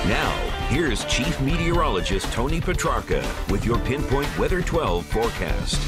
Now, here's Chief Meteorologist Tony Petrarca with your Pinpoint Weather 12 forecast.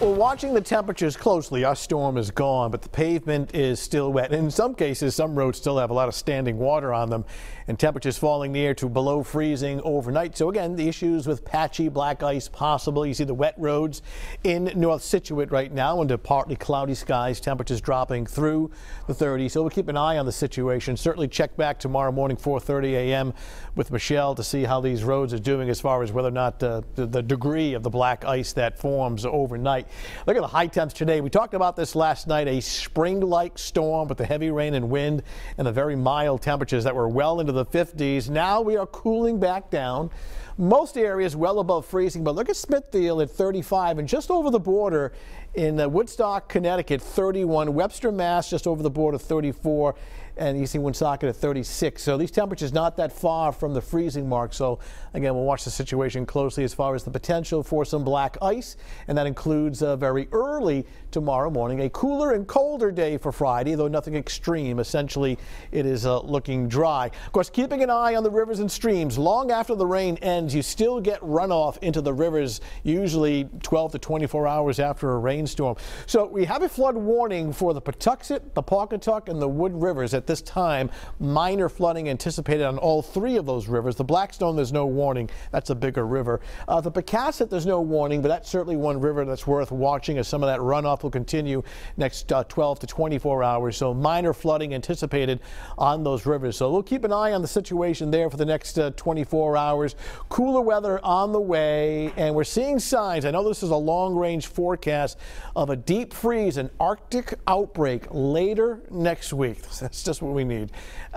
We're watching the temperatures closely. Our storm is gone, but the pavement is still wet. In some cases, some roads still have a lot of standing water on them, and temperatures falling near to below freezing overnight. So again, the issues with patchy black ice possible. You see the wet roads in North Scituate right now under partly cloudy skies, temperatures dropping through the 30s. So we'll keep an eye on the situation. Certainly check back tomorrow morning, 4:30 a.m. with Michelle to see how these roads are doing as far as whether or not the degree of the black ice that forms overnight. Look at the high temps today. We talked about this last night, a spring-like storm with the heavy rain and wind and the very mild temperatures that were well into the 50s. Now we are cooling back down. Most areas well above freezing, but look at Smithfield at 35 and just over the border in Woodstock, Connecticut, 31. Webster, Mass, just over the border, 34. And you see Woonsocket at 36. So these temperatures not that far from the freezing mark. So again, we'll watch the situation closely as far as the potential for some black ice. And that includes very early tomorrow morning, a cooler and colder day for Friday, though nothing extreme. Essentially, it is looking dry. Of course, keeping an eye on the rivers and streams. Long after the rain ends, you still get runoff into the rivers, usually 12 to 24 hours after a rainstorm. So we have a flood warning for the Patuxent, the Pawcatuck, and the Wood rivers at this time. Minor flooding anticipated on all three of those rivers. The Blackstone, there's no warning. That's a bigger river. The Pecasset, there's no warning, but that's certainly one river that's worth watching as some of that runoff will continue next 12 to 24 hours. So minor flooding anticipated on those rivers. So we'll keep an eye on the situation there for the next 24 hours. Cooler weather on the way, and we're seeing signs. I know this is a long-range forecast of a deep freeze and Arctic outbreak later next week. That's just what we need.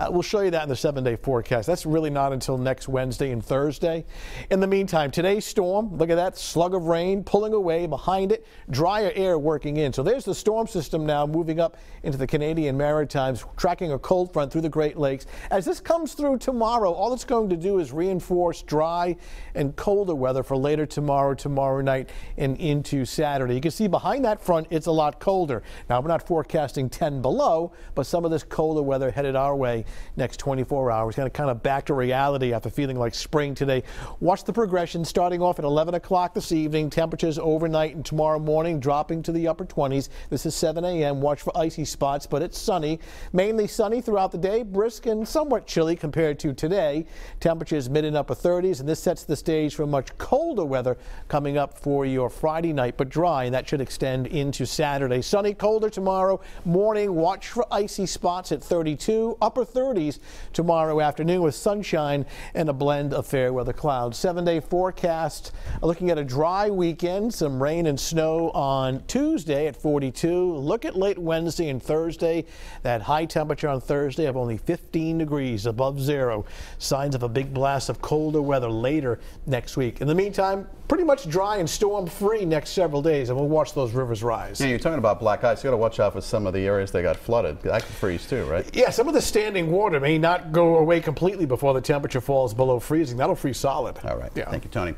We'll show you that in the 7-day forecast. That's really not until next Wednesday and Thursday. In the meantime, today's storm, look at that slug of rain pulling away behind it, drier air working in. So there's the storm system now moving up into the Canadian Maritimes, tracking a cold front through the Great Lakes. As this comes through tomorrow, all it's going to do is reinforce dry and colder weather for later tomorrow night, and into Saturday. You can see behind that front, it's a lot colder. Now, we're not forecasting 10 below, but some of this colder weather headed our way next 24 hours. Kind of back to reality after feeling like spring today. Watch the progression starting off at 11 o'clock this evening. Temperatures overnight and tomorrow morning dropping to the upper 20s. This is 7 a.m. Watch for icy spots, but it's sunny. Mainly sunny throughout the day, brisk and somewhat chilly compared to today. Temperatures mid and upper 30s, and this sets the stage for much colder weather coming up for your Friday night, but dry, and that should extend into Saturday. Sunny, colder tomorrow morning. Watch for icy spots at 32, upper 30s tomorrow afternoon with sunshine and a blend of fair weather clouds. 7-day forecast looking at a dry weekend, some rain and snow on Tuesday at 42. Look at late Wednesday and Thursday. That high temperature on Thursday of only 15 degrees above zero. Signs of a big blast of colder weather later next week. In the meantime, pretty much dry and storm free next several days, and we'll watch those rivers rise. Yeah, you're talking about black ice. You got to watch out for some of the areas that got flooded. That could freeze too, right? Yeah, some of the standing water may not go away completely before the temperature falls below freezing. That'll freeze solid. All right. Yeah. Thank you, Tony.